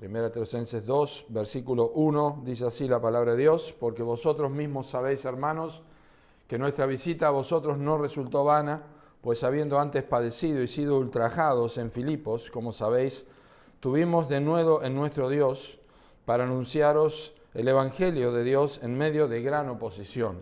1 Tesalonicenses 2, versículo 1, dice así la palabra de Dios: porque vosotros mismos sabéis, hermanos, que nuestra visita a vosotros no resultó vana, pues habiendo antes padecido y sido ultrajados en Filipos, como sabéis, tuvimos de nuevo en nuestro Dios para anunciaros el Evangelio de Dios en medio de gran oposición.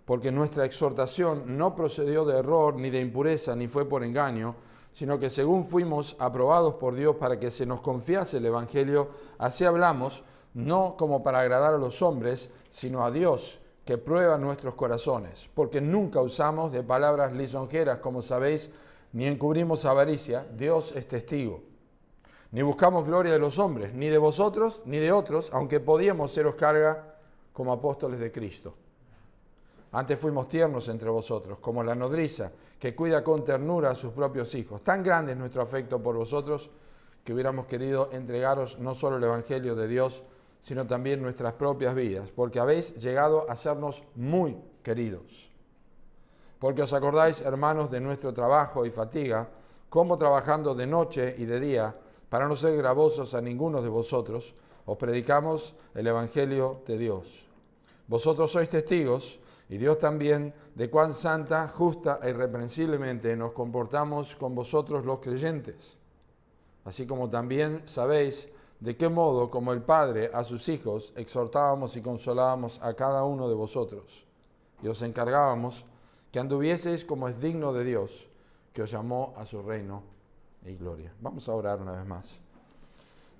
Porque nuestra exhortación no procedió de error, ni de impureza, ni fue por engaño, sino que según fuimos aprobados por Dios para que se nos confiase el Evangelio, así hablamos, no como para agradar a los hombres, sino a Dios, que prueba nuestros corazones. Porque nunca usamos de palabras lisonjeras, como sabéis, ni encubrimos avaricia, Dios es testigo. Ni buscamos gloria de los hombres, ni de vosotros, ni de otros, aunque podíamos seros carga como apóstoles de Cristo. Antes fuimos tiernos entre vosotros, como la nodriza, que cuida con ternura a sus propios hijos. Tan grande es nuestro afecto por vosotros, que hubiéramos querido entregaros no solo el Evangelio de Dios, sino también nuestras propias vidas, porque habéis llegado a sernos muy queridos. Porque os acordáis, hermanos, de nuestro trabajo y fatiga, cómo trabajando de noche y de día, para no ser gravosos a ninguno de vosotros, os predicamos el Evangelio de Dios. Vosotros sois testigos, y Dios también, de cuán santa, justa e irreprensiblemente nos comportamos con vosotros los creyentes. Así como también sabéis de qué modo, como el Padre a sus hijos, exhortábamos y consolábamos a cada uno de vosotros. Y os encargábamos que anduvieseis como es digno de Dios, que os llamó a su reino y gloria. Vamos a orar una vez más.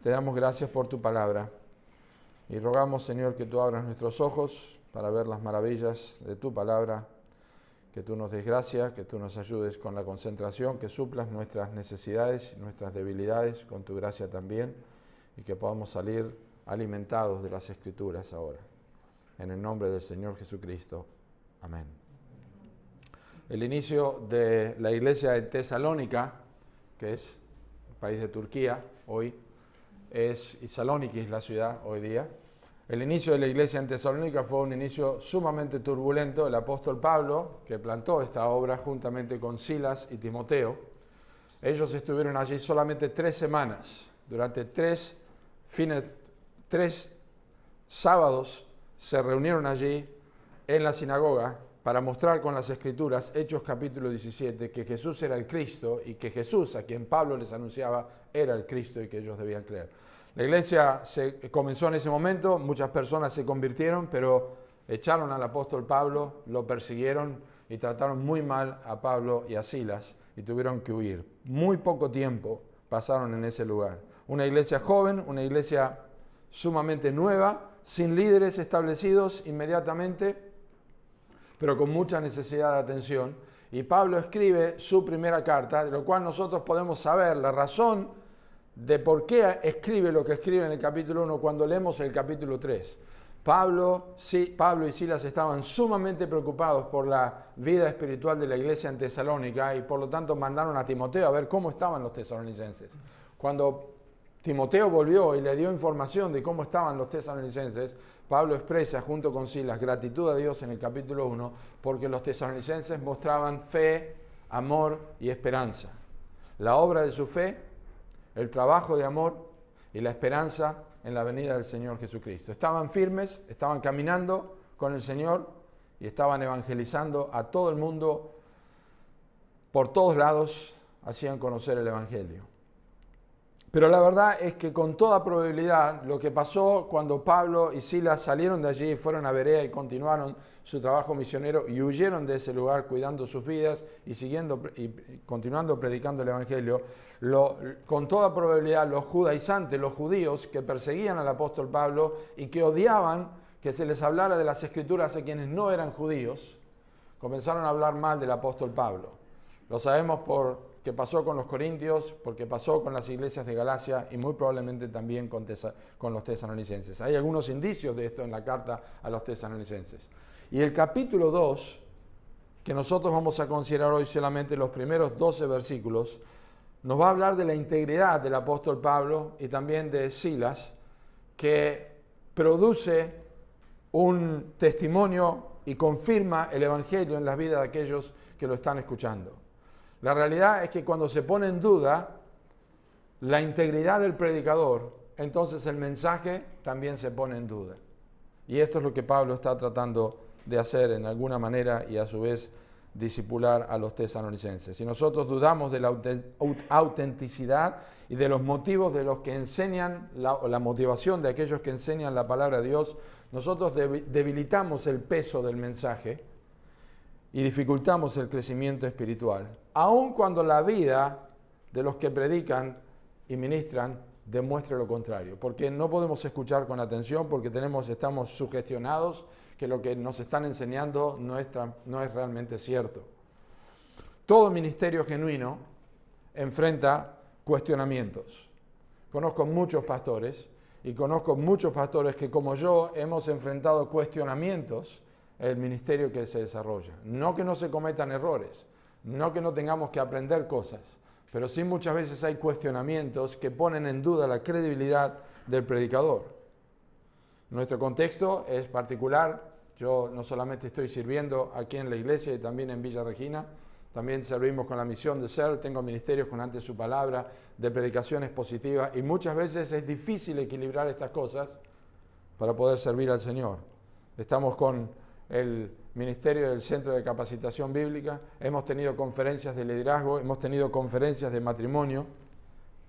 Te damos gracias por tu palabra y rogamos, Señor, que tú abras nuestros ojos para ver las maravillas de tu palabra, que tú nos des gracia, que tú nos ayudes con la concentración, que suplas nuestras necesidades, nuestras debilidades, con tu gracia también, y que podamos salir alimentados de las Escrituras ahora. En el nombre del Señor Jesucristo. Amén. El inicio de la iglesia de Tesalónica, que es el país de Turquía hoy, y Salónica es la ciudad hoy día. El inicio de la iglesia en Tesalónica fue un inicio sumamente turbulento. El apóstol Pablo, que plantó esta obra juntamente con Silas y Timoteo, ellos estuvieron allí solamente 3 semanas. Durante 3 sábados se reunieron allí en la sinagoga para mostrar con las Escrituras, Hechos capítulo 17, que Jesús era el Cristo y que Jesús, a quien Pablo les anunciaba, era el Cristo y que ellos debían creer. La iglesia comenzó en ese momento, muchas personas se convirtieron, pero echaron al apóstol Pablo, lo persiguieron y trataron muy mal a Pablo y a Silas y tuvieron que huir. Muy poco tiempo pasaron en ese lugar. Una iglesia joven, una iglesia sumamente nueva, sin líderes establecidos inmediatamente, pero con mucha necesidad de atención. Y Pablo escribe su primera carta, de lo cual nosotros podemos saber la razón de por qué escribe lo que escribe en el capítulo 1 cuando leemos el capítulo 3. Pablo y Silas estaban sumamente preocupados por la vida espiritual de la iglesia en Tesalónica y por lo tanto mandaron a Timoteo a ver cómo estaban los tesalonicenses. Cuando Timoteo volvió y le dio información de cómo estaban los tesalonicenses, Pablo expresa junto con Silas gratitud a Dios en el capítulo 1 porque los tesalonicenses mostraban fe, amor y esperanza. La obra de su fe, el trabajo de amor y la esperanza en la venida del Señor Jesucristo. Estaban firmes, estaban caminando con el Señor y estaban evangelizando a todo el mundo. Por todos lados hacían conocer el Evangelio. Pero la verdad es que con toda probabilidad lo que pasó cuando Pablo y Silas salieron de allí, fueron a Berea y continuaron su trabajo misionero y huyeron de ese lugar cuidando sus vidas y continuando predicando el Evangelio, con toda probabilidad los judaizantes, los judíos que perseguían al apóstol Pablo y que odiaban que se les hablara de las Escrituras a quienes no eran judíos, comenzaron a hablar mal del apóstol Pablo. Lo sabemos porque pasó con los corintios, porque pasó con las iglesias de Galacia y muy probablemente también con los tesalonicenses. Hay algunos indicios de esto en la carta a los tesalonicenses. Y el capítulo 2, que nosotros vamos a considerar hoy solamente los primeros 12 versículos, nos va a hablar de la integridad del apóstol Pablo y también de Silas, que produce un testimonio y confirma el Evangelio en las vidas de aquellos que lo están escuchando. La realidad es que cuando se pone en duda la integridad del predicador, entonces el mensaje también se pone en duda. Y esto es lo que Pablo está tratando de hacer en alguna manera y a su vez discipular a los tesalonicenses. Si nosotros dudamos de la autenticidad y de los motivos de los que enseñan, la motivación de aquellos que enseñan la palabra de Dios, nosotros debilitamos el peso del mensaje y dificultamos el crecimiento espiritual, aun cuando la vida de los que predican y ministran demuestre lo contrario, porque no podemos escuchar con atención porque estamos sugestionados que lo que nos están enseñando no es realmente cierto. Todo ministerio genuino enfrenta cuestionamientos. Conozco muchos pastores que como yo hemos enfrentado cuestionamientos en el ministerio que se desarrolla. No que no se cometan errores, no que no tengamos que aprender cosas, pero sí muchas veces hay cuestionamientos que ponen en duda la credibilidad del predicador. Nuestro contexto es particular. Yo no solamente estoy sirviendo aquí en la iglesia y también en Villa Regina, también servimos con la misión de ser, tengo ministerios con Ante Su Palabra, de predicaciones positivas, y muchas veces es difícil equilibrar estas cosas para poder servir al Señor. Estamos con el ministerio del Centro de Capacitación Bíblica, hemos tenido conferencias de liderazgo, hemos tenido conferencias de matrimonio,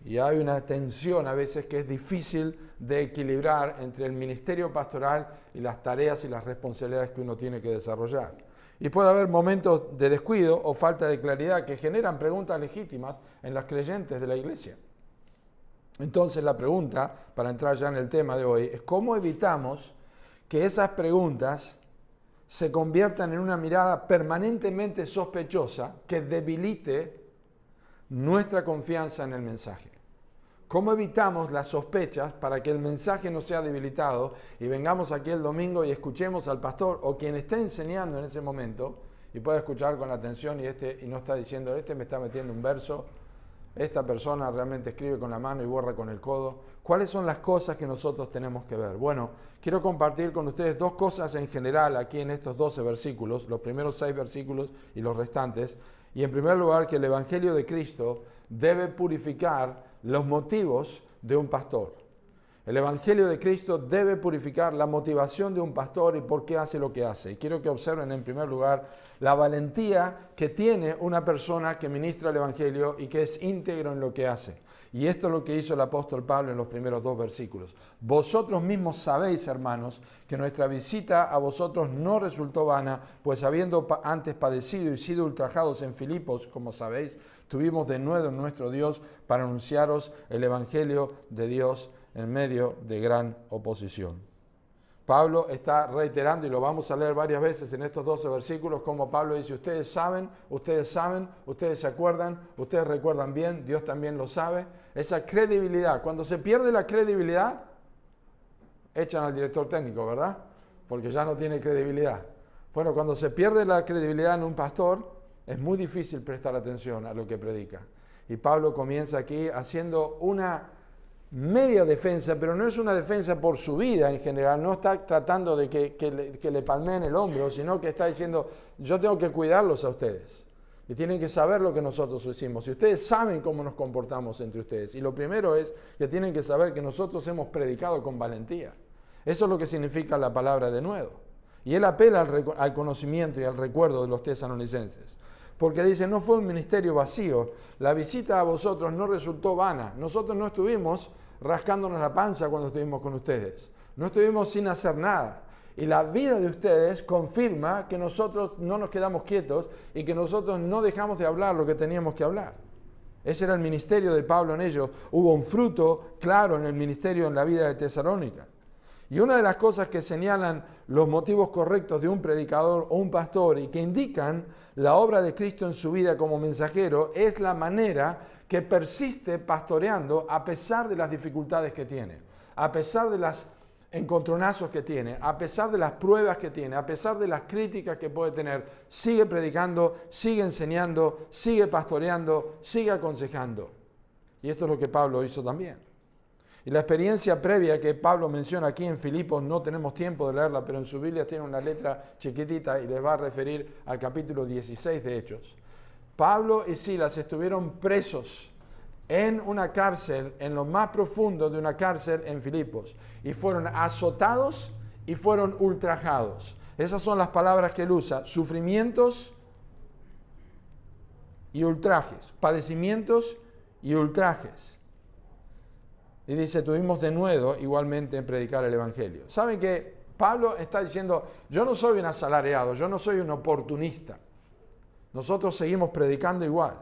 y hay una tensión a veces que es difícil de equilibrar entre el ministerio pastoral y las tareas y las responsabilidades que uno tiene que desarrollar. Y puede haber momentos de descuido o falta de claridad que generan preguntas legítimas en los creyentes de la iglesia. Entonces la pregunta, para entrar ya en el tema de hoy, es cómo evitamos que esas preguntas se conviertan en una mirada permanentemente sospechosa que debilite nuestra confianza en el mensaje. ¿Cómo evitamos las sospechas para que el mensaje no sea debilitado y vengamos aquí el domingo y escuchemos al pastor o quien esté enseñando en ese momento y pueda escuchar con atención y no está diciendo, me está metiendo un verso, esta persona realmente escribe con la mano y borra con el codo? ¿Cuáles son las cosas que nosotros tenemos que ver? Bueno, quiero compartir con ustedes dos cosas en general aquí en estos 12 versículos, los primeros 6 versículos y los restantes. Y en primer lugar, que el Evangelio de Cristo debe purificar los motivos de un pastor. El Evangelio de Cristo debe purificar la motivación de un pastor y por qué hace lo que hace. Y quiero que observen en primer lugar la valentía que tiene una persona que ministra el Evangelio y que es íntegro en lo que hace. Y esto es lo que hizo el apóstol Pablo en los primeros 2 versículos. Vosotros mismos sabéis, hermanos, que nuestra visita a vosotros no resultó vana, pues habiendo antes padecido y sido ultrajados en Filipos, como sabéis, tuvimos de nuevo en nuestro Dios para anunciaros el Evangelio de Dios en medio de gran oposición. Pablo está reiterando, y lo vamos a leer varias veces en estos 12 versículos, como Pablo dice, ustedes saben, ustedes se acuerdan, ustedes recuerdan bien, Dios también lo sabe. Esa credibilidad, cuando se pierde la credibilidad, echan al director técnico, ¿verdad? Porque ya no tiene credibilidad. Bueno, cuando se pierde la credibilidad en un pastor, es muy difícil prestar atención a lo que predica. Y Pablo comienza aquí haciendo una media defensa, pero no es una defensa por su vida en general, no está tratando de que le palmeen el hombro, sino que está diciendo, yo tengo que cuidarlos a ustedes. Y tienen que saber lo que nosotros hicimos. Y ustedes saben cómo nos comportamos entre ustedes. Y lo primero es que tienen que saber que nosotros hemos predicado con valentía. Eso es lo que significa la palabra de nuevo. Y él apela al conocimiento y al recuerdo de los tesalonicenses. Porque dice, no fue un ministerio vacío. La visita a vosotros no resultó vana. Nosotros no estuvimos rascándonos la panza cuando estuvimos con ustedes. No estuvimos sin hacer nada. Y la vida de ustedes confirma que nosotros no nos quedamos quietos y que nosotros no dejamos de hablar lo que teníamos que hablar. Ese era el ministerio de Pablo en ellos. Hubo un fruto claro en el ministerio en la vida de Tesalónica. Y una de las cosas que señalan los motivos correctos de un predicador o un pastor y que indican la obra de Cristo en su vida como mensajero es la manera que persiste pastoreando a pesar de las dificultades que tiene, a pesar de los encontronazos que tiene, a pesar de las pruebas que tiene, a pesar de las críticas que puede tener. Sigue predicando, sigue enseñando, sigue pastoreando, sigue aconsejando. Y esto es lo que Pablo hizo también. Y la experiencia previa que Pablo menciona aquí en Filipos, no tenemos tiempo de leerla, pero en su Biblia tiene una letra chiquitita y les va a referir al capítulo 16 de Hechos. Pablo y Silas estuvieron presos en una cárcel, en lo más profundo de una cárcel en Filipos. Y fueron azotados y fueron ultrajados. Esas son las palabras que él usa: sufrimientos y ultrajes, padecimientos y ultrajes. Y dice, tuvimos denuedo igualmente en predicar el Evangelio. ¿Saben que Pablo está diciendo, yo no soy un asalariado, yo no soy un oportunista? Nosotros seguimos predicando igual.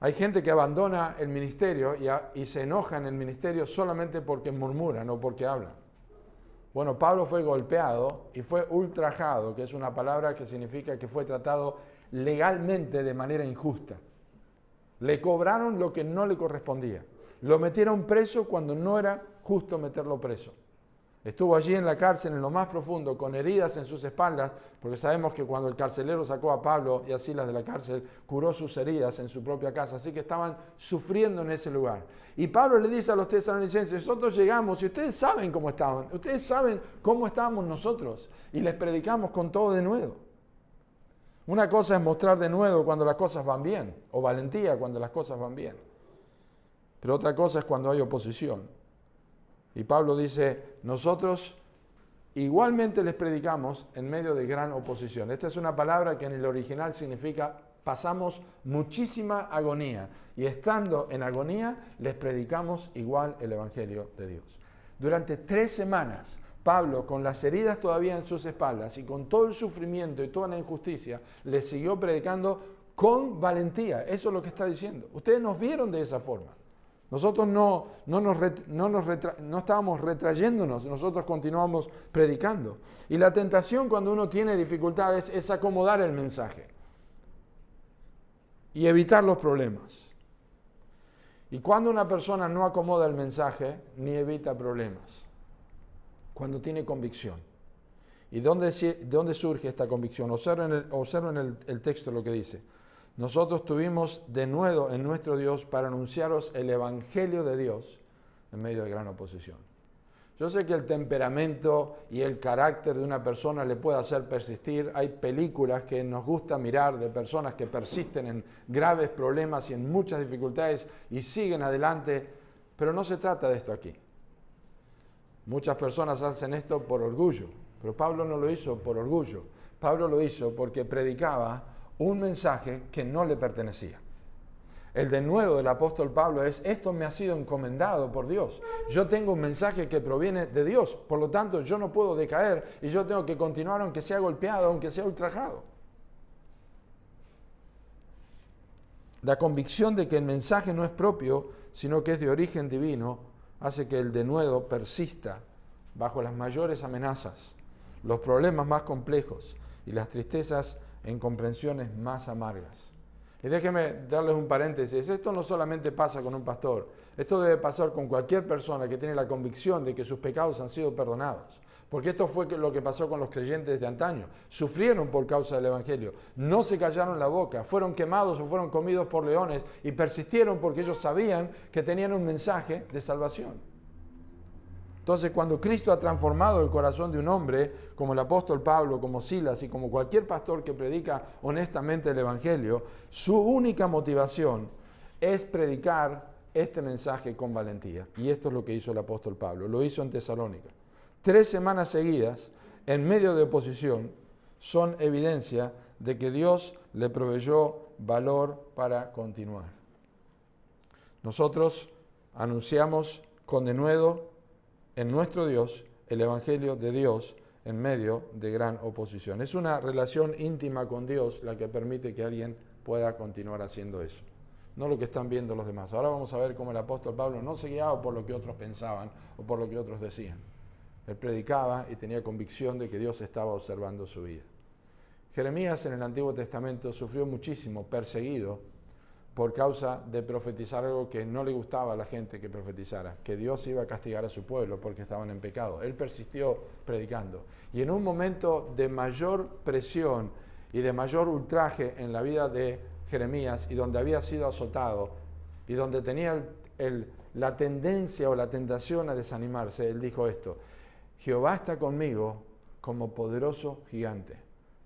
Hay gente que abandona el ministerio y se enoja en el ministerio solamente porque murmuran o porque hablan. Bueno, Pablo fue golpeado y fue ultrajado, que es una palabra que significa que fue tratado legalmente de manera injusta. Le cobraron lo que no le correspondía. Lo metieron preso cuando no era justo meterlo preso. Estuvo allí en la cárcel, en lo más profundo, con heridas en sus espaldas, porque sabemos que cuando el carcelero sacó a Pablo y a Silas de la cárcel, curó sus heridas en su propia casa, así que estaban sufriendo en ese lugar. Y Pablo le dice a los tesalonicenses, nosotros llegamos y ustedes saben cómo estaban, ustedes saben cómo estábamos nosotros, y les predicamos con todo denuedo. Una cosa es mostrar denuedo cuando las cosas van bien, o valentía cuando las cosas van bien. Pero otra cosa es cuando hay oposición. Y Pablo dice, nosotros igualmente les predicamos en medio de gran oposición. Esta es una palabra que en el original significa pasamos muchísima agonía. Y estando en agonía, les predicamos igual el Evangelio de Dios. Durante 3 semanas, Pablo, con las heridas todavía en sus espaldas y con todo el sufrimiento y toda la injusticia, les siguió predicando con valentía. Eso es lo que está diciendo. Ustedes nos vieron de esa forma. Nosotros no estábamos retrayéndonos, nosotros continuamos predicando. Y la tentación cuando uno tiene dificultades es acomodar el mensaje y evitar los problemas. Y cuando una persona no acomoda el mensaje, ni evita problemas. Cuando tiene convicción. ¿Y dónde surge esta convicción? Observen el texto lo que dice. Nosotros tuvimos denuedo en nuestro Dios para anunciaros el Evangelio de Dios en medio de gran oposición. Yo sé que el temperamento y el carácter de una persona le puede hacer persistir. Hay películas que nos gusta mirar de personas que persisten en graves problemas y en muchas dificultades y siguen adelante, pero no se trata de esto aquí. Muchas personas hacen esto por orgullo, pero Pablo no lo hizo por orgullo. Pablo lo hizo porque predicaba un mensaje que no le pertenecía. El denuedo del apóstol Pablo es, esto me ha sido encomendado por Dios. Yo tengo un mensaje que proviene de Dios, por lo tanto yo no puedo decaer y yo tengo que continuar aunque sea golpeado, aunque sea ultrajado. La convicción de que el mensaje no es propio, sino que es de origen divino, hace que el denuedo persista bajo las mayores amenazas, los problemas más complejos y las tristezas e incomprensiones más amargas. Y déjenme darles un paréntesis, esto no solamente pasa con un pastor, esto debe pasar con cualquier persona que tiene la convicción de que sus pecados han sido perdonados. Porque esto fue lo que pasó con los creyentes de antaño. Sufrieron por causa del Evangelio, no se callaron la boca, fueron quemados o fueron comidos por leones y persistieron porque ellos sabían que tenían un mensaje de salvación. Entonces, cuando Cristo ha transformado el corazón de un hombre, como el apóstol Pablo, como Silas y como cualquier pastor que predica honestamente el Evangelio, su única motivación es predicar este mensaje con valentía. Y esto es lo que hizo el apóstol Pablo, lo hizo en Tesalónica. 3 semanas seguidas, en medio de oposición, son evidencia de que Dios le proveyó valor para continuar. Nosotros anunciamos con denuedo en nuestro Dios el Evangelio de Dios en medio de gran oposición. Es una relación íntima con Dios la que permite que alguien pueda continuar haciendo eso, no lo que están viendo los demás. Ahora vamos a ver cómo el apóstol Pablo no se guiaba por lo que otros pensaban o por lo que otros decían. Él predicaba y tenía convicción de que Dios estaba observando su vida. Jeremías en el Antiguo Testamento sufrió muchísimo, perseguido, por causa de profetizar algo que no le gustaba a la gente que profetizara, que Dios iba a castigar a su pueblo porque estaban en pecado. Él persistió predicando. Y en un momento de mayor presión y de mayor ultraje en la vida de Jeremías, y donde había sido azotado, y donde tenía la tendencia o la tentación a desanimarse, él dijo esto: Jehová está conmigo como poderoso gigante,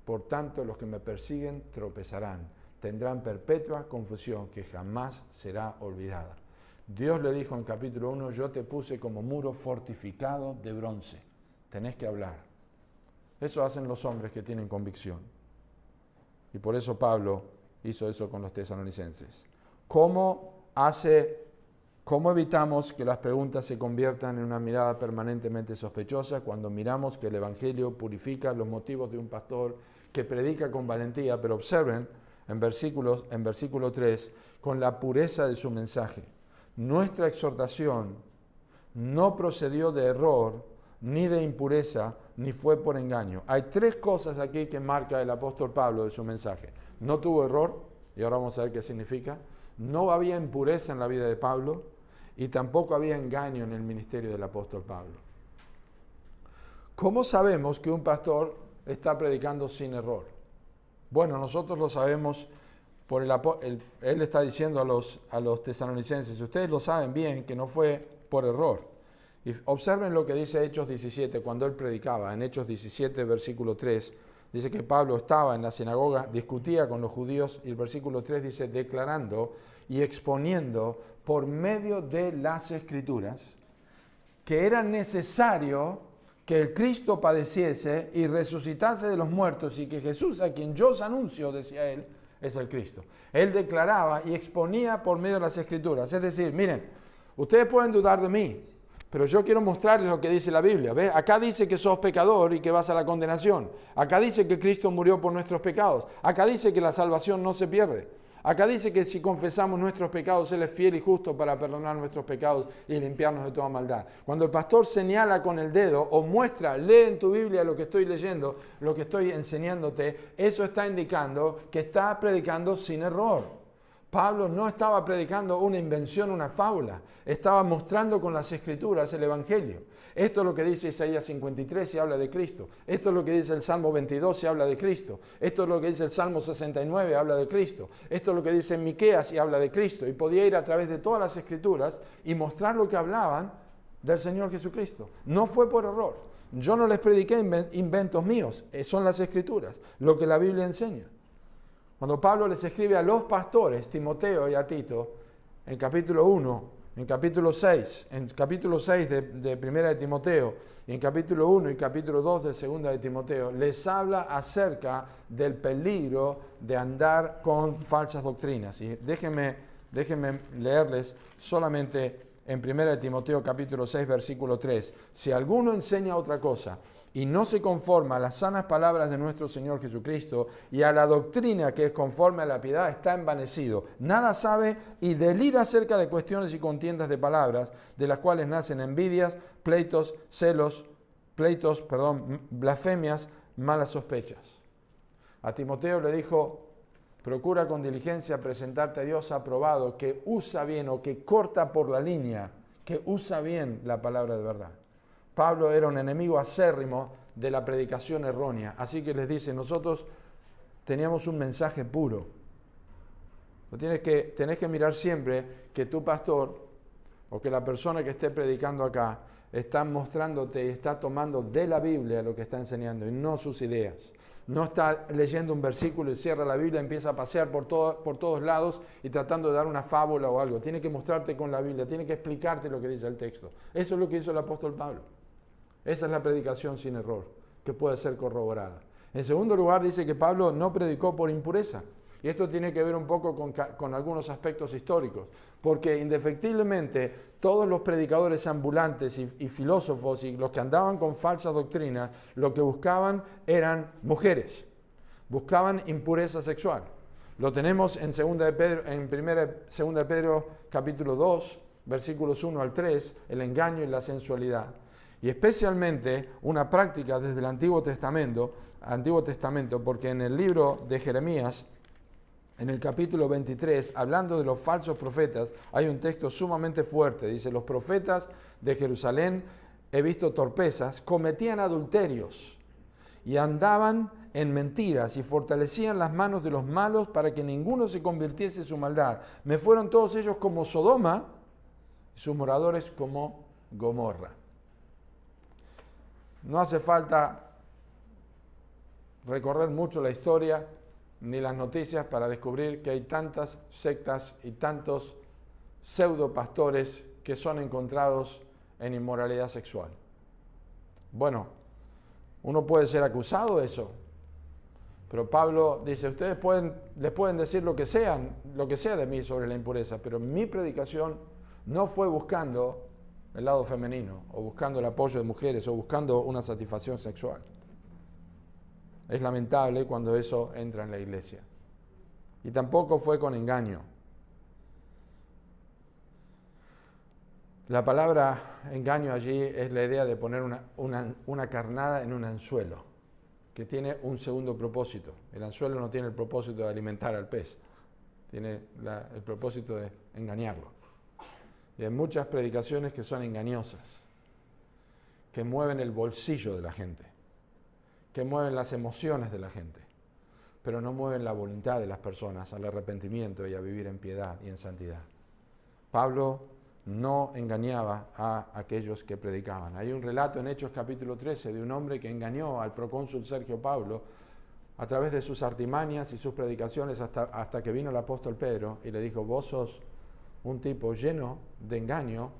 por tanto los que me persiguen tropezarán. tendrán perpetua confusión que jamás será olvidada. Dios le dijo en capítulo 1, yo te puse como muro fortificado de bronce. Tenés que hablar. Eso hacen los hombres que tienen convicción. Y por eso Pablo hizo eso con los tesalonicenses. ¿Cómo evitamos que las preguntas se conviertan en una mirada permanentemente sospechosa cuando miramos que el Evangelio purifica los motivos de un pastor que predica con valentía? Pero observen en versículo 3, con la pureza de su mensaje. Nuestra exhortación no procedió de error, ni de impureza, ni fue por engaño. Hay tres cosas aquí que marca el apóstol Pablo de su mensaje. No tuvo error, y ahora vamos a ver qué significa. No había impureza en la vida de Pablo, y tampoco había engaño en el ministerio del apóstol Pablo. ¿Cómo sabemos que un pastor está predicando sin error? Bueno, nosotros lo sabemos por él está diciendo a los tesalonicenses, ustedes lo saben bien que no fue por error. Y observen lo que dice Hechos 17, cuando él predicaba. En Hechos 17, versículo 3, dice que Pablo estaba en la sinagoga, discutía con los judíos, y el versículo 3 dice, declarando y exponiendo por medio de las Escrituras que era necesario que el Cristo padeciese y resucitase de los muertos, y que Jesús, a quien yo os anuncio, decía él, es el Cristo. Él declaraba y exponía por medio de las Escrituras. Es decir, miren, ustedes pueden dudar de mí, pero yo quiero mostrarles lo que dice la Biblia. ¿Ves? Acá dice que sos pecador y que vas a la condenación. Acá dice que Cristo murió por nuestros pecados. Acá dice que la salvación no se pierde. Acá dice que si confesamos nuestros pecados, Él es fiel y justo para perdonar nuestros pecados y limpiarnos de toda maldad. Cuando el pastor señala con el dedo o muestra, lee en tu Biblia lo que estoy leyendo, lo que estoy enseñándote, eso está indicando que está predicando sin error. Pablo no estaba predicando una invención, una fábula. Estaba mostrando con las Escrituras el Evangelio. Esto es lo que dice Isaías 53 y habla de Cristo. Esto es lo que dice el Salmo 22 y habla de Cristo. Esto es lo que dice el Salmo 69 y habla de Cristo. Esto es lo que dice Miqueas y habla de Cristo. Y podía ir a través de todas las Escrituras y mostrar lo que hablaban del Señor Jesucristo. No fue por error. Yo no les prediqué inventos míos. Son las Escrituras, lo que la Biblia enseña. Cuando Pablo les escribe a los pastores, Timoteo y a Tito, en capítulo 1, en capítulo 6 de Primera de Timoteo, y en capítulo 1 y capítulo 2 de Segunda de Timoteo, les habla acerca del peligro de andar con falsas doctrinas. Y déjenme leerles solamente en Primera de Timoteo capítulo 6, versículo 3. Si alguno enseña otra cosa y no se conforma a las sanas palabras de nuestro Señor Jesucristo y a la doctrina que es conforme a la piedad, está envanecido. Nada sabe y delira acerca de cuestiones y contiendas de palabras, de las cuales nacen envidias, pleitos, celos, blasfemias, malas sospechas. A Timoteo le dijo, procura con diligencia presentarte a Dios aprobado, que usa bien o que corta por la línea, que usa bien la palabra de verdad. Pablo era un enemigo acérrimo de la predicación errónea. Así que les dice, nosotros teníamos un mensaje puro. Tenés que mirar siempre que tu pastor o que la persona que esté predicando acá está mostrándote y está tomando de la Biblia lo que está enseñando y no sus ideas. No está leyendo un versículo y cierra la Biblia, empieza a pasear por todos lados y tratando de dar una fábula o algo. Tiene que mostrarte con la Biblia, tiene que explicarte lo que dice el texto. Eso es lo que hizo el apóstol Pablo. Esa es la predicación sin error, que puede ser corroborada. En segundo lugar, dice que Pablo no predicó por impureza. Y esto tiene que ver un poco con algunos aspectos históricos, porque indefectiblemente todos los predicadores ambulantes y filósofos y los que andaban con falsas doctrinas, lo que buscaban eran mujeres, buscaban impureza sexual. Lo tenemos en 2 de Pedro capítulo 2, versículos 1 al 3, el engaño y la sensualidad. Y especialmente una práctica desde el Antiguo Testamento, porque en el libro de Jeremías, en el capítulo 23, hablando de los falsos profetas, hay un texto sumamente fuerte. Dice, los profetas de Jerusalén, he visto torpezas, cometían adulterios y andaban en mentiras y fortalecían las manos de los malos para que ninguno se convirtiese en su maldad. Me fueron todos ellos como Sodoma y sus moradores como Gomorra. No hace falta recorrer mucho la historia ni las noticias para descubrir que hay tantas sectas y tantos pseudo pastores que son encontrados en inmoralidad sexual. Bueno, uno puede ser acusado de eso, pero Pablo dice, ustedes les pueden decir lo que sea de mí sobre la impureza, pero mi predicación no fue buscando el lado femenino, o buscando el apoyo de mujeres, o buscando una satisfacción sexual. Es lamentable cuando eso entra en la iglesia. Y tampoco fue con engaño. La palabra engaño allí es la idea de poner una carnada en un anzuelo, que tiene un segundo propósito. El anzuelo no tiene el propósito de alimentar al pez, tiene el propósito de engañarlo. Y hay muchas predicaciones que son engañosas, que mueven el bolsillo de la gente, que mueven las emociones de la gente, pero no mueven la voluntad de las personas al arrepentimiento y a vivir en piedad y en santidad. Pablo no engañaba a aquellos que predicaban. Hay un relato en Hechos capítulo 13 de un hombre que engañó al procónsul Sergio Paulo a través de sus artimañas y sus predicaciones hasta que vino el apóstol Pedro y le dijo, vos sos un tipo lleno de engaño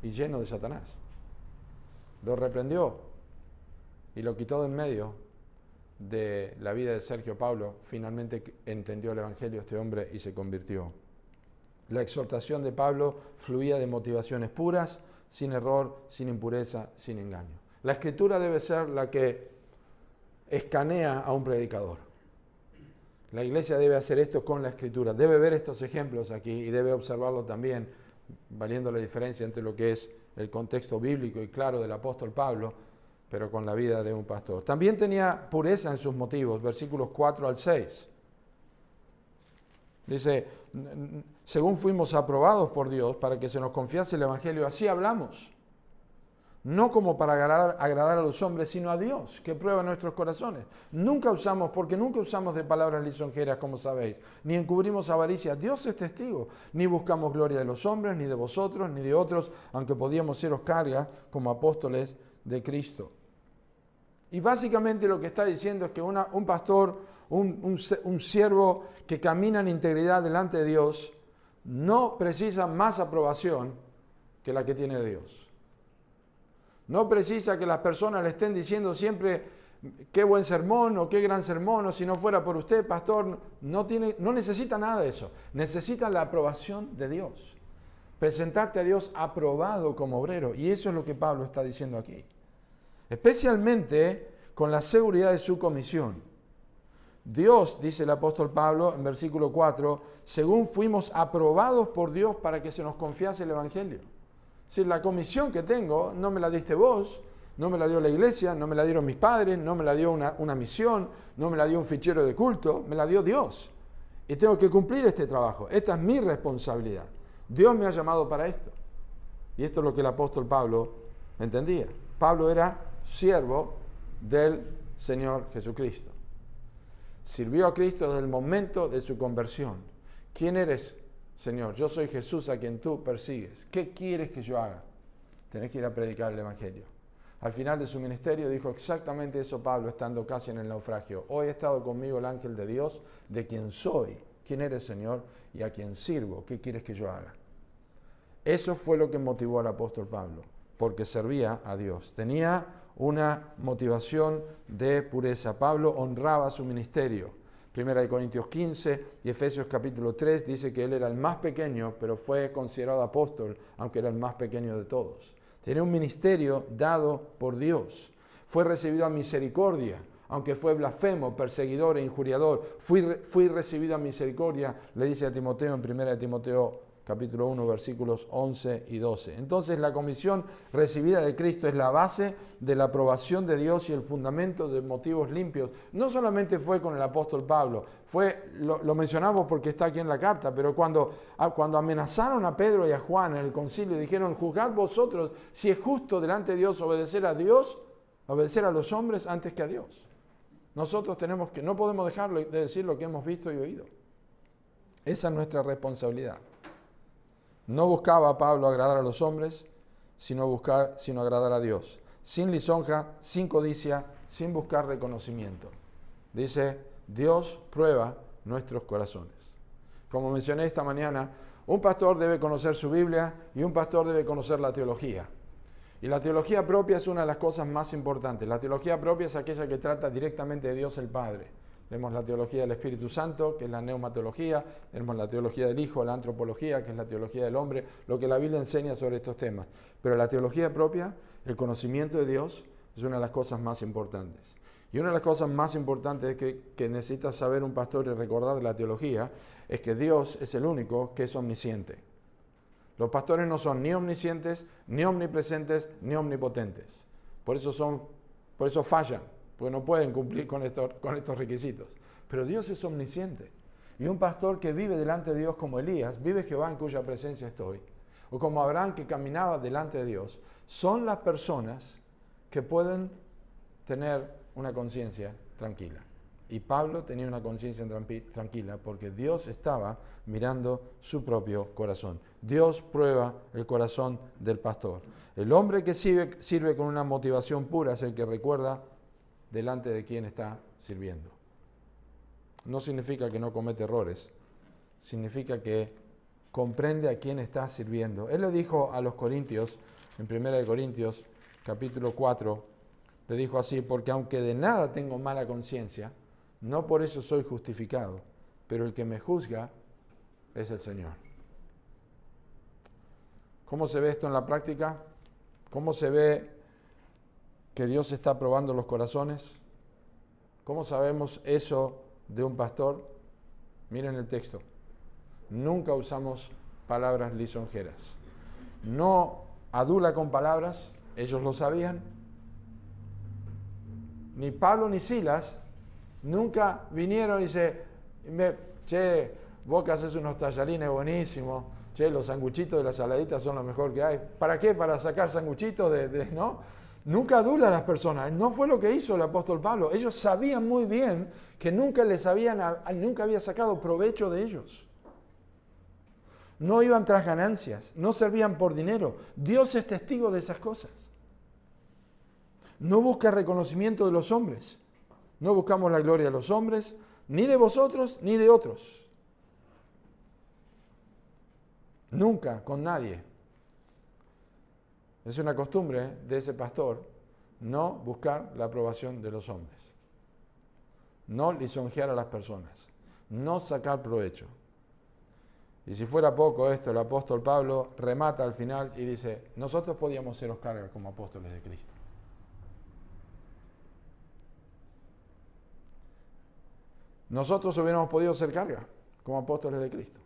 y lleno de Satanás. Lo reprendió y lo quitó de en medio de la vida de Sergio Paulo. Finalmente entendió el evangelio este hombre y se convirtió. La exhortación de Pablo fluía de motivaciones puras, sin error, sin impureza, sin engaño. La escritura debe ser la que escanea a un predicador. La iglesia debe hacer esto con la escritura, debe ver estos ejemplos aquí y debe observarlo también, valiendo la diferencia entre lo que es el contexto bíblico y claro del apóstol Pablo, pero con la vida de un pastor. También tenía pureza en sus motivos, versículos 4 al 6. Dice, según fuimos aprobados por Dios para que se nos confiase el evangelio, así hablamos. No como para agradar a los hombres, sino a Dios, que prueba nuestros corazones. Nunca usamos de palabras lisonjeras, como sabéis, ni encubrimos avaricia. Dios es testigo. Ni buscamos gloria de los hombres, ni de vosotros, ni de otros, aunque podíamos seros carga como apóstoles de Cristo. Y básicamente lo que está diciendo es que un pastor, un siervo que camina en integridad delante de Dios, no precisa más aprobación que la que tiene de Dios. No precisa que las personas le estén diciendo siempre qué buen sermón o qué gran sermón, o si no fuera por usted, pastor, no necesita nada de eso. Necesita la aprobación de Dios. Presentarte a Dios aprobado como obrero. Y eso es lo que Pablo está diciendo aquí. Especialmente con la seguridad de su comisión. Dios, dice el apóstol Pablo en versículo 4, según fuimos aprobados por Dios para que se nos confiase el evangelio. Si la comisión que tengo no me la diste vos, no me la dio la iglesia, no me la dieron mis padres, no me la dio una misión, no me la dio un fichero de culto, me la dio Dios. Y tengo que cumplir este trabajo. Esta es mi responsabilidad. Dios me ha llamado para esto. Y esto es lo que el apóstol Pablo entendía. Pablo era siervo del Señor Jesucristo. Sirvió a Cristo desde el momento de su conversión. ¿Quién eres, Señor? Yo soy Jesús a quien tú persigues. ¿Qué quieres que yo haga? Tenés que ir a predicar el evangelio. Al final de su ministerio dijo exactamente eso Pablo, estando casi en el naufragio. Hoy ha estado conmigo el ángel de Dios, de quien soy. ¿Quién eres, Señor? Y a quien sirvo. ¿Qué quieres que yo haga? Eso fue lo que motivó al apóstol Pablo, porque servía a Dios. Tenía una motivación de pureza. Pablo honraba su ministerio. 1 Corintios 15 y Efesios capítulo 3 dice que él era el más pequeño, pero fue considerado apóstol, aunque era el más pequeño de todos. Tenía un ministerio dado por Dios. Fue recibido a misericordia, aunque fue blasfemo, perseguidor e injuriador. Fui recibido a misericordia, le dice a Timoteo en 1 Timoteo capítulo 1, versículos 11 y 12. Entonces la comisión recibida de Cristo es la base de la aprobación de Dios y el fundamento de motivos limpios. No solamente fue con el apóstol Pablo, lo mencionamos porque está aquí en la carta, pero cuando amenazaron a Pedro y a Juan en el concilio, dijeron, juzgad vosotros si es justo delante de Dios, obedecer a los hombres antes que a Dios. Nosotros no podemos dejar de decir lo que hemos visto y oído. Esa es nuestra responsabilidad. No buscaba a Pablo agradar a los hombres, sino agradar a Dios. Sin lisonja, sin codicia, sin buscar reconocimiento. Dice, Dios prueba nuestros corazones. Como mencioné esta mañana, un pastor debe conocer su Biblia y un pastor debe conocer la teología. Y la teología propia es una de las cosas más importantes. La teología propia es aquella que trata directamente de Dios el Padre. Tenemos la teología del Espíritu Santo, que es la neumatología, tenemos la teología del Hijo, la antropología, que es la teología del hombre, lo que la Biblia enseña sobre estos temas. Pero la teología propia, el conocimiento de Dios, es una de las cosas más importantes. Y una de las cosas más importantes que necesita saber un pastor y recordar de la teología es que Dios es el único que es omnisciente. Los pastores no son ni omniscientes, ni omnipresentes, ni omnipotentes. Por eso fallan, porque no pueden cumplir con estos requisitos. Pero Dios es omnisciente. Y un pastor que vive delante de Dios como Elías, vive Jehová en cuya presencia estoy, o como Abraham que caminaba delante de Dios, son las personas que pueden tener una conciencia tranquila. Y Pablo tenía una conciencia tranquila porque Dios estaba mirando su propio corazón. Dios prueba el corazón del pastor. El hombre que sirve con una motivación pura es el que recuerda delante de quién está sirviendo. No significa que no comete errores, significa que comprende a quién está sirviendo. Él le dijo a los corintios, en 1 Corintios capítulo 4, le dijo así: porque aunque de nada tengo mala conciencia, no por eso soy justificado, pero el que me juzga es el Señor. ¿Cómo se ve esto en la práctica? ¿Cómo se ve que Dios está probando los corazones? ¿Cómo sabemos eso de un pastor? Miren el texto. Nunca usamos palabras lisonjeras. No adula con palabras, ellos lo sabían. Ni Pablo ni Silas nunca vinieron y che, vos que haces unos tallarines buenísimos, che, los sanguchitos de las saladitas son lo mejor que hay. ¿Para qué? ¿Para sacar sanguchitos no? Nunca adula a las personas. No fue lo que hizo el apóstol Pablo. Ellos sabían muy bien que nunca había sacado provecho de ellos. No iban tras ganancias, no servían por dinero. Dios es testigo de esas cosas. No busca reconocimiento de los hombres. No buscamos la gloria de los hombres, ni de vosotros, ni de otros. Nunca, con nadie. Es una costumbre de ese pastor no buscar la aprobación de los hombres. No lisonjear a las personas. No sacar provecho. Y si fuera poco esto, el apóstol Pablo remata al final y dice: nosotros podíamos seros carga como apóstoles de Cristo. Nosotros hubiéramos podido ser carga como apóstoles de Cristo.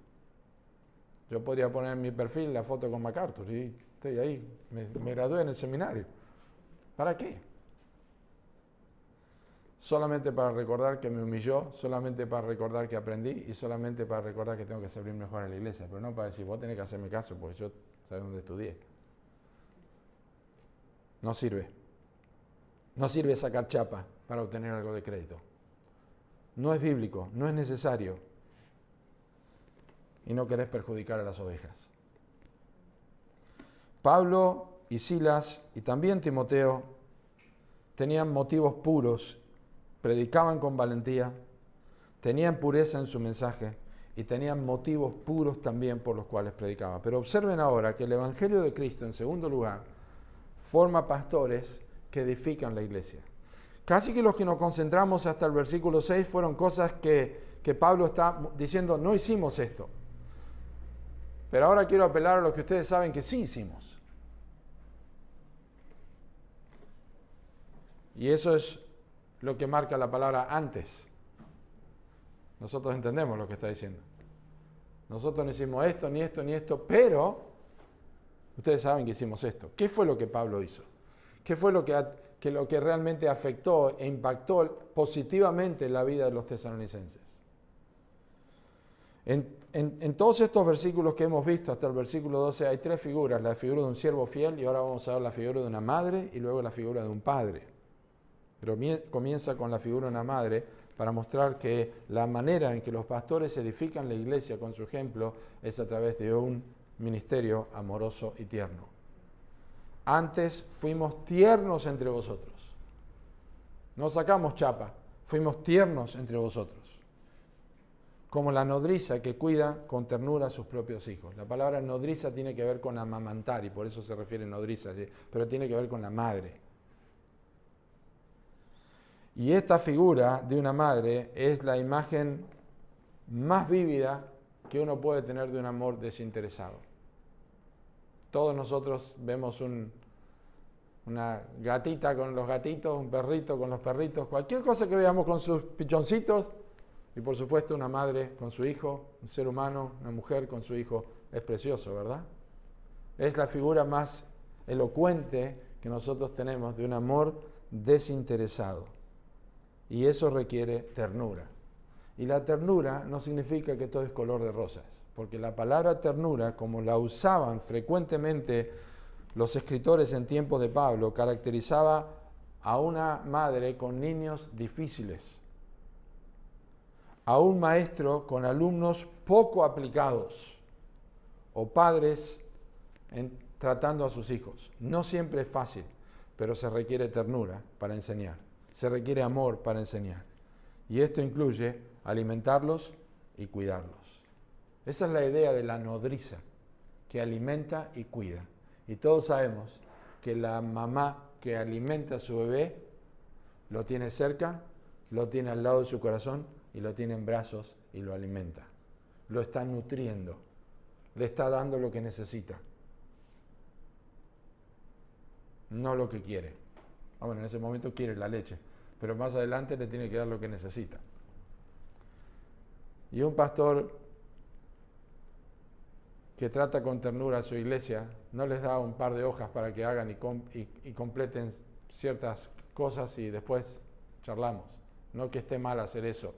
Yo podría poner en mi perfil la foto con MacArthur y estoy ahí, me gradué en el seminario. ¿Para qué? Solamente para recordar que me humilló, solamente para recordar que aprendí y solamente para recordar que tengo que servir mejor en la iglesia, pero no para decir, vos tenés que hacerme caso porque yo sé dónde estudié. No sirve. No sirve sacar chapa para obtener algo de crédito. No es bíblico, no es necesario. Y no querés perjudicar a las ovejas. Pablo y Silas y también Timoteo tenían motivos puros, predicaban con valentía, tenían pureza en su mensaje y tenían motivos puros también por los cuales predicaban. Pero observen ahora que el Evangelio de Cristo, en segundo lugar, forma pastores que edifican la iglesia. Casi que los que nos concentramos hasta el versículo 6 fueron cosas que Pablo está diciendo, no hicimos esto. Pero ahora quiero apelar a lo que ustedes saben que sí hicimos. Y eso es lo que marca la palabra antes. Nosotros entendemos lo que está diciendo. Nosotros no hicimos esto, ni esto, ni esto, pero ustedes saben que hicimos esto. ¿Qué fue lo que Pablo hizo? ¿Qué fue lo que realmente afectó e impactó positivamente la vida de los tesalonicenses? En todos estos versículos que hemos visto hasta el versículo 12 hay tres figuras: la figura de un siervo fiel, y ahora vamos a ver la figura de una madre y luego la figura de un padre. Pero comienza con la figura de una madre para mostrar que la manera en que los pastores edifican la iglesia con su ejemplo es a través de un ministerio amoroso y tierno. Antes fuimos tiernos entre vosotros. No sacamos chapa, fuimos tiernos entre vosotros. como la nodriza que cuida con ternura a sus propios hijos. La palabra nodriza tiene que ver con amamantar y por eso se refiere a nodriza, ¿sí? Pero tiene que ver con la madre. Y esta figura de una madre es la imagen más vívida que uno puede tener de un amor desinteresado. Todos nosotros vemos una gatita con los gatitos, un perrito con los perritos, cualquier cosa que veamos con sus pichoncitos, y por supuesto una madre con su hijo, un ser humano, una mujer con su hijo, es precioso, ¿verdad? Es la figura más elocuente que nosotros tenemos de un amor desinteresado. Y eso requiere ternura. Y la ternura no significa que todo es color de rosas, porque la palabra ternura, como la usaban frecuentemente los escritores en tiempos de Pablo, caracterizaba a una madre con niños difíciles, a un maestro con alumnos poco aplicados, o padres tratando a sus hijos. No siempre es fácil, pero se requiere ternura para enseñar, se requiere amor para enseñar. Y esto incluye alimentarlos y cuidarlos. Esa es la idea de la nodriza, que alimenta y cuida. Y todos sabemos que la mamá que alimenta a su bebé lo tiene cerca, lo tiene al lado de su corazón y lo tiene en brazos y lo alimenta. Lo está nutriendo, le está dando lo que necesita, no lo que quiere. Bueno, en ese momento quiere la leche, pero más adelante le tiene que dar lo que necesita. Y un pastor que trata con ternura a su iglesia no les da un par de hojas para que hagan y completen ciertas cosas y después charlamos. No que esté mal hacer eso,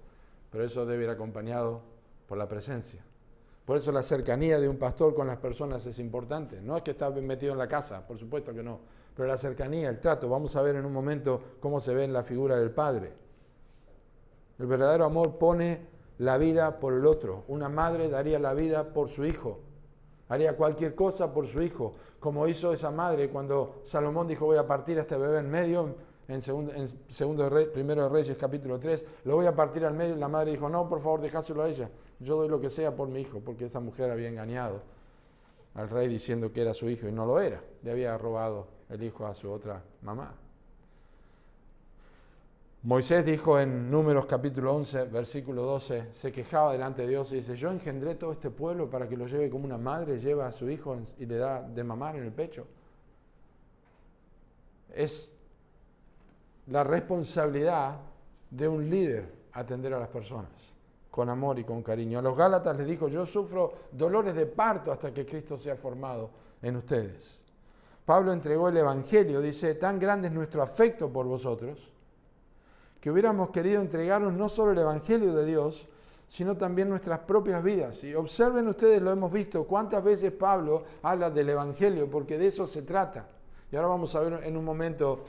pero eso debe ir acompañado por la presencia. Por eso la cercanía de un pastor con las personas es importante. No es que está metido en la casa, por supuesto que no, pero la cercanía, el trato. Vamos a ver en un momento cómo se ve en la figura del Padre. El verdadero amor pone la vida por el otro. Una madre daría la vida por su hijo. Haría cualquier cosa por su hijo, como hizo esa madre cuando Salomón dijo: voy a partir a este bebé en medio, Primero de Reyes, capítulo 3, lo voy a partir al medio, y la madre dijo: no, por favor, dejáselo a ella, yo doy lo que sea por mi hijo, porque esta mujer había engañado al rey diciendo que era su hijo, y no lo era, le había robado el hijo a su otra mamá. Moisés dijo en Números capítulo 11, versículo 12, se quejaba delante de Dios y dice: yo engendré todo este pueblo para que lo lleve como una madre lleva a su hijo y le da de mamar en el pecho. Es la responsabilidad de un líder atender a las personas con amor y con cariño. A los Gálatas les dijo: yo sufro dolores de parto hasta que Cristo sea formado en ustedes. Pablo entregó el Evangelio, dice: tan grande es nuestro afecto por vosotros, que hubiéramos querido entregarnos no solo el Evangelio de Dios, sino también nuestras propias vidas. Y observen ustedes, lo hemos visto, cuántas veces Pablo habla del Evangelio, porque de eso se trata. Y ahora vamos a ver en un momento,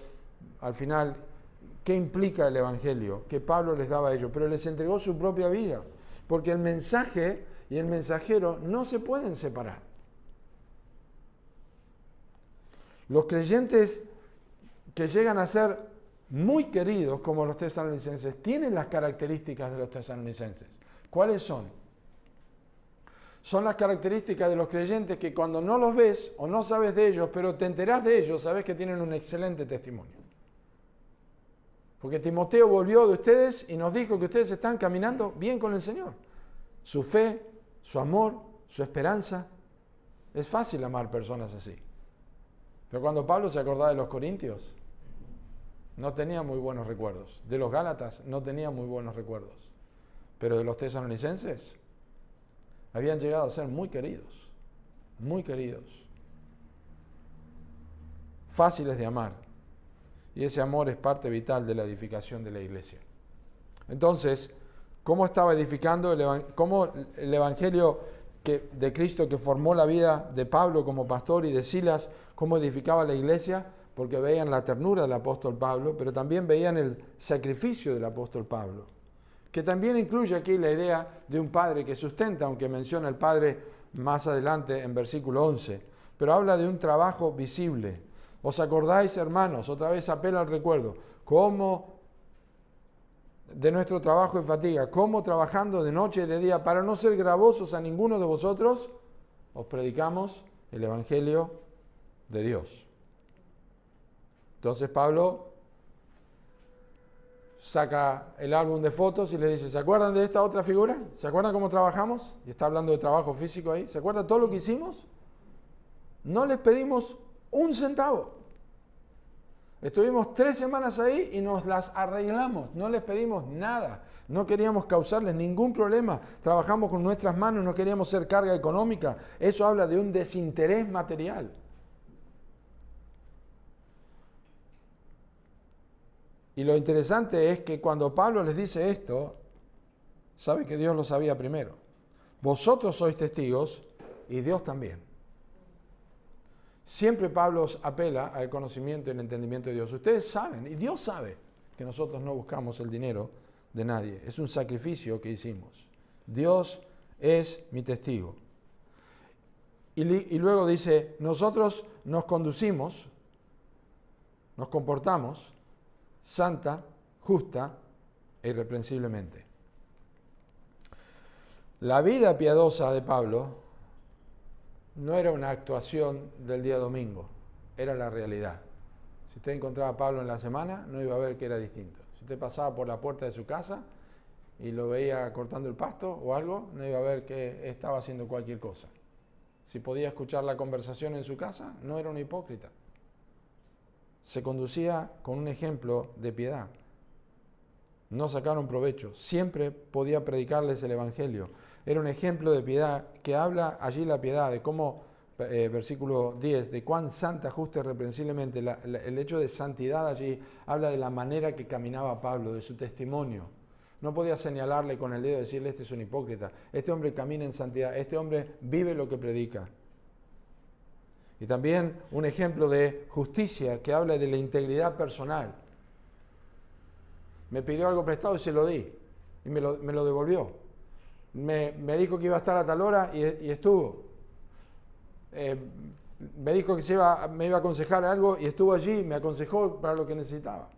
al final, qué implica el Evangelio que Pablo les daba a ellos, pero les entregó su propia vida, porque el mensaje y el mensajero no se pueden separar. Los creyentes que llegan a ser muy queridos, como los tesalonicenses, tienen las características de los tesalonicenses. ¿Cuáles son? Son las características de los creyentes que cuando no los ves o no sabes de ellos, pero te enterás de ellos, sabes que tienen un excelente testimonio. Porque Timoteo volvió de ustedes y nos dijo que ustedes están caminando bien con el Señor. Su fe, su amor, su esperanza. Es fácil amar personas así. Pero cuando Pablo se acordaba de los corintios, no tenía muy buenos recuerdos. De los Gálatas no tenía muy buenos recuerdos. Pero de los tesalonicenses habían llegado a ser muy queridos. Muy queridos. Fáciles de amar. Y ese amor es parte vital de la edificación de la iglesia. Entonces, ¿cómo estaba edificando cómo el Evangelio de Cristo que formó la vida de Pablo como pastor y de Silas, cómo edificaba la iglesia? Porque veían la ternura del apóstol Pablo, pero también veían el sacrificio del apóstol Pablo, que también incluye aquí la idea de un padre que sustenta, aunque menciona el padre más adelante en versículo 11, pero habla de un trabajo visible. ¿Os acordáis, hermanos? Otra vez apela al recuerdo. Cómo de nuestro trabajo y fatiga, como trabajando de noche y de día, para no ser gravosos a ninguno de vosotros, os predicamos el Evangelio de Dios. Entonces Pablo saca el álbum de fotos y le dice, ¿se acuerdan de esta otra figura? ¿Se acuerdan cómo trabajamos? Y está hablando de trabajo físico ahí. ¿Se acuerdan todo lo que hicimos? No les pedimos un centavo. Estuvimos 3 semanas ahí y nos las arreglamos. No les pedimos nada. No queríamos causarles ningún problema. Trabajamos con nuestras manos, no queríamos ser carga económica. Eso habla de un desinterés material. Y lo interesante es que cuando Pablo les dice esto, sabe que Dios lo sabía primero. Vosotros sois testigos y Dios también. Siempre Pablo apela al conocimiento y el entendimiento de Dios. Ustedes saben, y Dios sabe, que nosotros no buscamos el dinero de nadie. Es un sacrificio que hicimos. Dios es mi testigo. Y luego dice, nosotros nos conducimos, nos comportamos santa, justa e irreprensiblemente. La vida piadosa de Pablo no era una actuación del día domingo, era la realidad. Si usted encontraba a Pablo en la semana, no iba a ver que era distinto. Si usted pasaba por la puerta de su casa y lo veía cortando el pasto o algo, no iba a ver que estaba haciendo cualquier cosa. Si podía escuchar la conversación en su casa, no era un hipócrita. Se conducía con un ejemplo de piedad. No sacaron provecho. Siempre podía predicarles el Evangelio. Era un ejemplo de piedad que habla allí la piedad, de cómo, versículo 10, de cuán santa, justa y reprensiblemente. El hecho de santidad allí habla de la manera que caminaba Pablo, de su testimonio. No podía señalarle con el dedo y decirle, este es un hipócrita. Este hombre camina en santidad. Este hombre vive lo que predica. Y también un ejemplo de justicia que habla de la integridad personal. Me pidió algo prestado y se lo di. Y me lo devolvió. Me dijo que iba a estar a tal hora y estuvo. Me dijo que me iba a aconsejar algo y estuvo allí, me aconsejó para lo que necesitaba.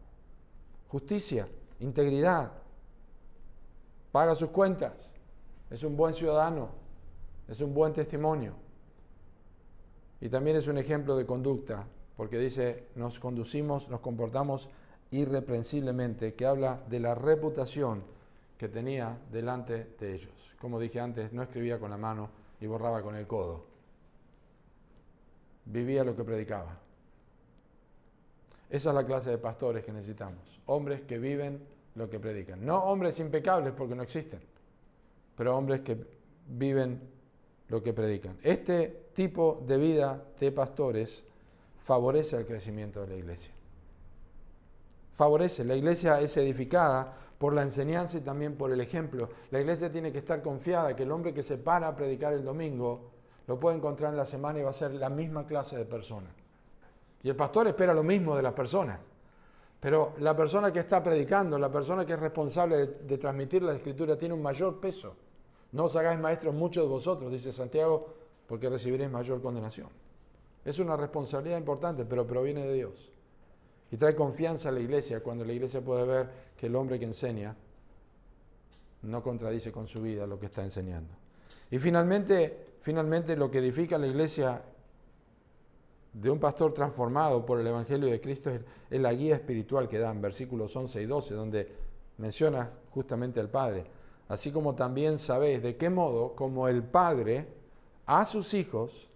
Justicia, integridad. Paga sus cuentas. Es un buen ciudadano. Es un buen testimonio. Y también es un ejemplo de conducta, porque dice, nos conducimos, nos comportamos irreprensiblemente, que habla de la reputación que tenía delante de ellos. Como dije antes, no escribía con la mano y borraba con el codo. Vivía lo que predicaba. Esa es la clase de pastores que necesitamos. Hombres que viven lo que predican. No hombres impecables porque no existen, pero hombres que viven lo que predican. Este tipo de vida de pastores favorece el crecimiento de la iglesia. Favorece. La iglesia es edificada por la enseñanza y también por el ejemplo. La iglesia tiene que estar confiada que el hombre que se para a predicar el domingo lo puede encontrar en la semana y va a ser la misma clase de persona. Y el pastor espera lo mismo de las personas. Pero la persona que está predicando, la persona que es responsable de transmitir la Escritura tiene un mayor peso. No os hagáis maestros muchos de vosotros, dice Santiago, porque recibiréis mayor condenación. Es una responsabilidad importante, pero proviene de Dios. Y trae confianza a la iglesia cuando la iglesia puede ver que el hombre que enseña no contradice con su vida lo que está enseñando. Y finalmente lo que edifica la iglesia de un pastor transformado por el Evangelio de Cristo es la guía espiritual que dan, versículos 11 y 12, donde menciona justamente al Padre. Así como también sabéis de qué modo, como el Padre a sus hijos,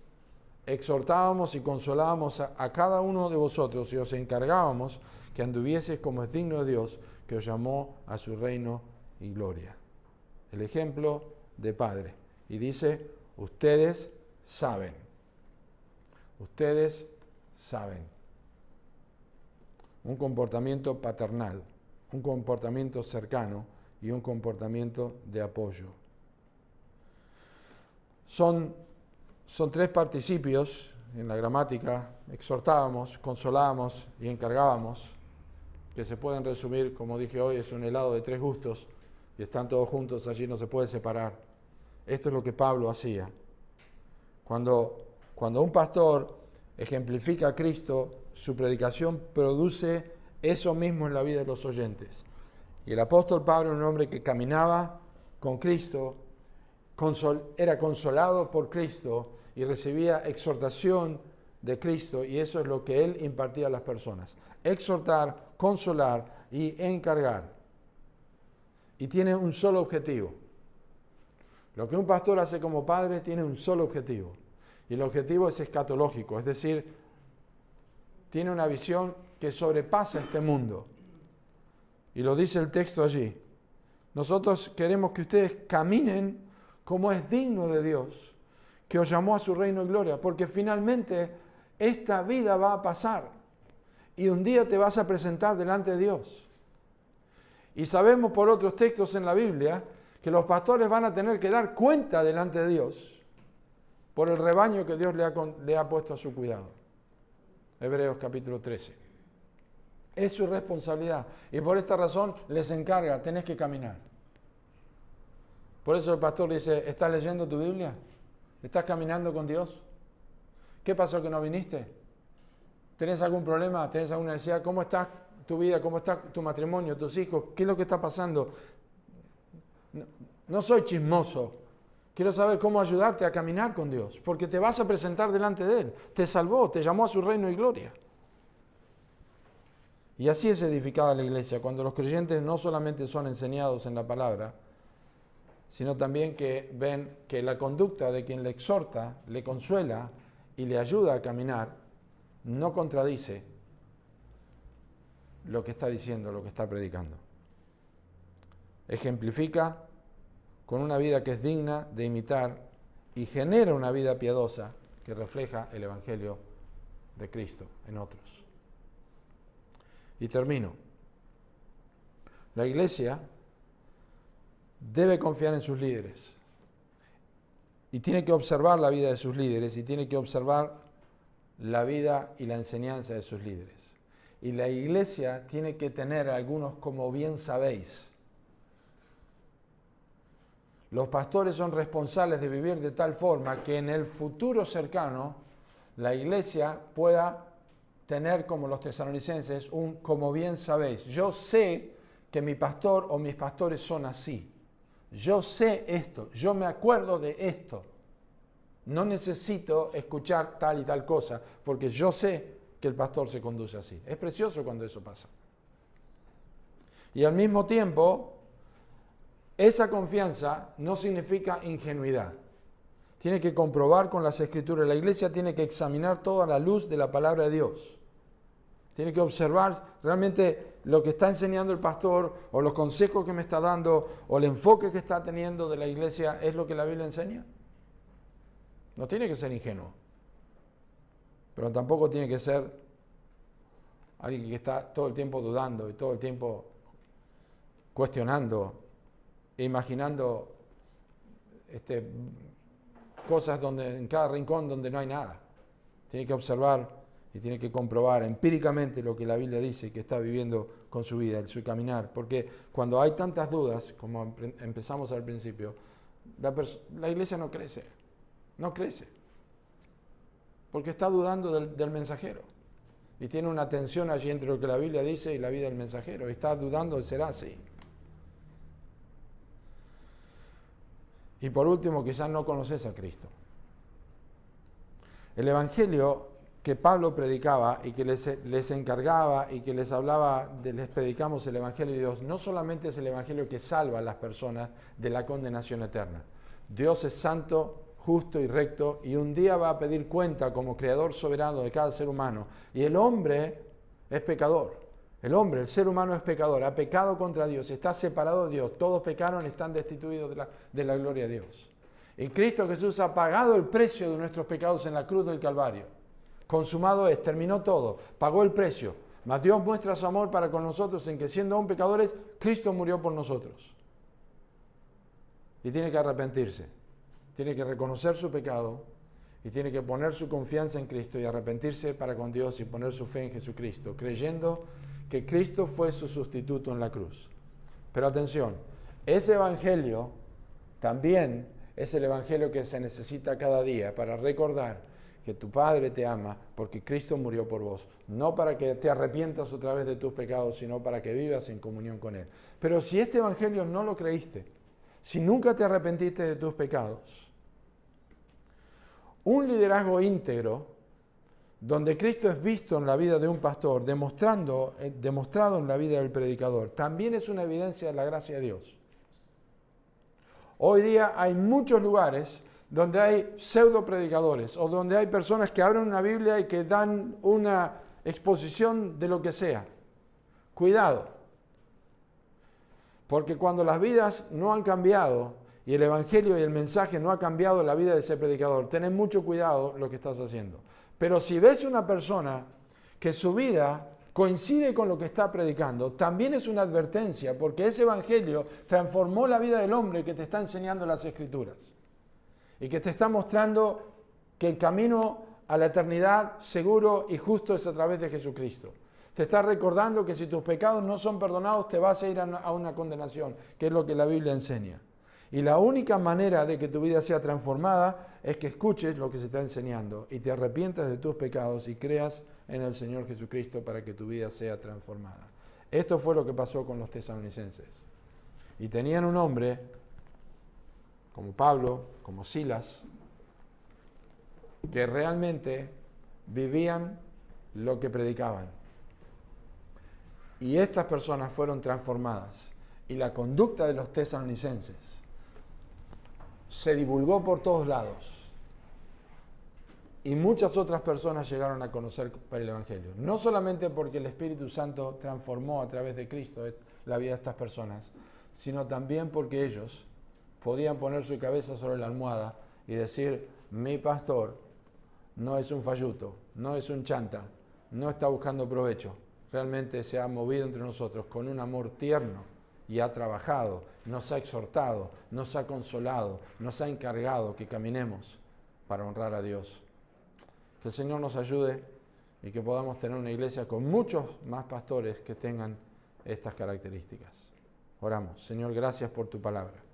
exhortábamos y consolábamos a cada uno de vosotros y os encargábamos que anduvieseis como es digno de Dios, que os llamó a su reino y gloria. El ejemplo de Padre. Y dice, ustedes saben. Ustedes saben. Un comportamiento paternal, un comportamiento cercano y un comportamiento de apoyo. Son 3 participios en la gramática: exhortábamos, consolábamos y encargábamos, que se pueden resumir, como dije hoy, es un helado de 3 gustos y están todos juntos, allí no se puede separar. Esto es lo que Pablo hacía. Cuando un pastor ejemplifica a Cristo, su predicación produce eso mismo en la vida de los oyentes. Y el apóstol Pablo era un hombre que caminaba con Cristo, era consolado por Cristo y recibía exhortación de Cristo, y eso es lo que él impartía a las personas. Exhortar, consolar y encargar. Y tiene un solo objetivo. Lo que un pastor hace como padre tiene un solo objetivo. Y el objetivo es escatológico, es decir, tiene una visión que sobrepasa este mundo. Y lo dice el texto allí. Nosotros queremos que ustedes caminen como es digno de Dios, que os llamó a su reino y gloria, porque finalmente esta vida va a pasar y un día te vas a presentar delante de Dios. Y sabemos por otros textos en la Biblia que los pastores van a tener que dar cuenta delante de Dios por el rebaño que Dios le ha puesto a su cuidado. Hebreos capítulo 13. Es su responsabilidad y por esta razón les encarga, tenés que caminar. Por eso el pastor dice, ¿estás leyendo tu Biblia? ¿Estás caminando con Dios? ¿Qué pasó que no viniste? ¿Tenés algún problema? ¿Tenés alguna necesidad? ¿Cómo está tu vida? ¿Cómo está tu matrimonio? ¿Tus hijos? ¿Qué es lo que está pasando? No soy chismoso. Quiero saber cómo ayudarte a caminar con Dios, porque te vas a presentar delante de Él. Te salvó, te llamó a su reino y gloria. Y así es edificada la iglesia, cuando los creyentes no solamente son enseñados en la palabra, sino también que ven que la conducta de quien le exhorta, le consuela y le ayuda a caminar, no contradice lo que está diciendo, lo que está predicando. Ejemplifica con una vida que es digna de imitar y genera una vida piadosa que refleja el Evangelio de Cristo en otros. Y termino. La iglesia debe confiar en sus líderes y tiene que observar la vida de sus líderes y tiene que observar la vida y la enseñanza de sus líderes. Y la iglesia tiene que tener algunos, como bien sabéis. Los pastores son responsables de vivir de tal forma que en el futuro cercano la iglesia pueda tener, como los tesalonicenses, un como bien sabéis. Yo sé que mi pastor o mis pastores son así. Yo sé esto, yo me acuerdo de esto. No necesito escuchar tal y tal cosa, porque yo sé que el pastor se conduce así. Es precioso cuando eso pasa. Y al mismo tiempo, esa confianza no significa ingenuidad. Tiene que comprobar con las Escrituras. La iglesia tiene que examinar toda la luz de la palabra de Dios. Tiene que observar realmente lo que está enseñando el pastor o los consejos que me está dando o el enfoque que está teniendo de la iglesia es lo que la Biblia enseña. No tiene que ser ingenuo, pero tampoco tiene que ser alguien que está todo el tiempo dudando y todo el tiempo cuestionando e imaginando cosas en cada rincón donde no hay nada. Tiene que observar y tiene que comprobar empíricamente lo que la Biblia dice que está viviendo con su vida, en su caminar. Porque cuando hay tantas dudas, como empezamos al principio, la iglesia no crece. No crece. Porque está dudando del mensajero. Y tiene una tensión allí entre lo que la Biblia dice y la vida del mensajero. Y está dudando de será así. Y por último, quizás no conoces a Cristo. El Evangelio que Pablo predicaba y que les encargaba y que les hablaba, les predicamos el Evangelio de Dios, no solamente es el Evangelio que salva a las personas de la condenación eterna. Dios es santo, justo y recto, y un día va a pedir cuenta como creador soberano de cada ser humano. Y el hombre es pecador. El ser humano es pecador, ha pecado contra Dios, está separado de Dios. Todos pecaron y están destituidos de la gloria de Dios. Y Cristo Jesús ha pagado el precio de nuestros pecados en la cruz del Calvario. Consumado es, terminó todo, pagó el precio. Mas Dios muestra su amor para con nosotros en que siendo aún pecadores, Cristo murió por nosotros. Y tiene que arrepentirse, tiene que reconocer su pecado y tiene que poner su confianza en Cristo y arrepentirse para con Dios y poner su fe en Jesucristo, creyendo que Cristo fue su sustituto en la cruz. Pero atención, ese evangelio también es el evangelio que se necesita cada día para recordar que tu Padre te ama porque Cristo murió por vos. No para que te arrepientas otra vez de tus pecados, sino para que vivas en comunión con Él. Pero si este evangelio no lo creíste, si nunca te arrepentiste de tus pecados, un liderazgo íntegro, donde Cristo es visto en la vida de un pastor, demostrado en la vida del predicador, también es una evidencia de la gracia de Dios. Hoy día hay muchos lugares donde hay pseudo predicadores o donde hay personas que abren una Biblia y que dan una exposición de lo que sea. Cuidado, porque cuando las vidas no han cambiado y el evangelio y el mensaje no ha cambiado la vida de ese predicador, ten mucho cuidado lo que estás haciendo. Pero si ves una persona que su vida coincide con lo que está predicando, también es una advertencia, porque ese evangelio transformó la vida del hombre que te está enseñando las Escrituras y que te está mostrando que el camino a la eternidad seguro y justo es a través de Jesucristo. Te está recordando que si tus pecados no son perdonados, te vas a ir a una condenación, que es lo que la Biblia enseña. Y la única manera de que tu vida sea transformada es que escuches lo que se está enseñando y te arrepientas de tus pecados y creas en el Señor Jesucristo para que tu vida sea transformada. Esto fue lo que pasó con los tesalonicenses. Y tenían un hombre como Pablo, como Silas, que realmente vivían lo que predicaban. Y estas personas fueron transformadas. Y la conducta de los tesalonicenses se divulgó por todos lados. Y muchas otras personas llegaron a conocer el Evangelio. No solamente porque el Espíritu Santo transformó a través de Cristo la vida de estas personas, sino también porque ellos podían poner su cabeza sobre la almohada y decir, mi pastor no es un falluto, no es un chanta, no está buscando provecho. Realmente se ha movido entre nosotros con un amor tierno y ha trabajado, nos ha exhortado, nos ha consolado, nos ha encargado que caminemos para honrar a Dios. Que el Señor nos ayude y que podamos tener una iglesia con muchos más pastores que tengan estas características. Oramos. Señor, gracias por tu palabra.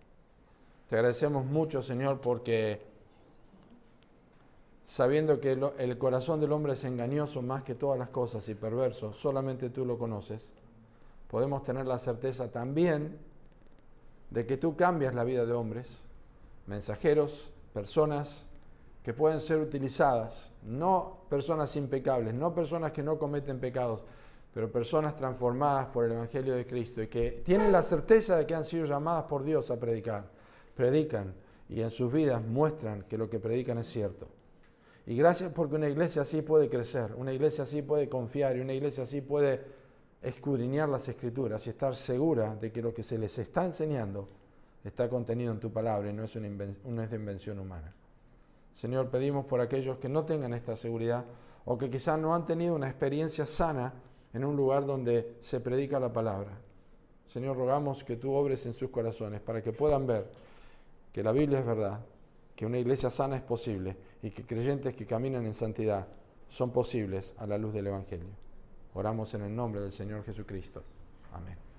Te agradecemos mucho, Señor, porque sabiendo que el corazón del hombre es engañoso más que todas las cosas y perverso, solamente tú lo conoces, podemos tener la certeza también de que tú cambias la vida de hombres, mensajeros, personas que pueden ser utilizadas, no personas impecables, no personas que no cometen pecados, pero personas transformadas por el Evangelio de Cristo y que tienen la certeza de que han sido llamadas por Dios a predicar. Predican y en sus vidas muestran que lo que predican es cierto. Y gracias porque una iglesia así puede crecer, una iglesia así puede confiar y una iglesia así puede escudriñar las Escrituras y estar segura de que lo que se les está enseñando está contenido en tu palabra y no es de invención humana. Señor, pedimos por aquellos que no tengan esta seguridad o que quizás no han tenido una experiencia sana en un lugar donde se predica la palabra. Señor, rogamos que tú obres en sus corazones para que puedan ver que la Biblia es verdad, que una iglesia sana es posible y que creyentes que caminan en santidad son posibles a la luz del Evangelio. Oramos en el nombre del Señor Jesucristo. Amén.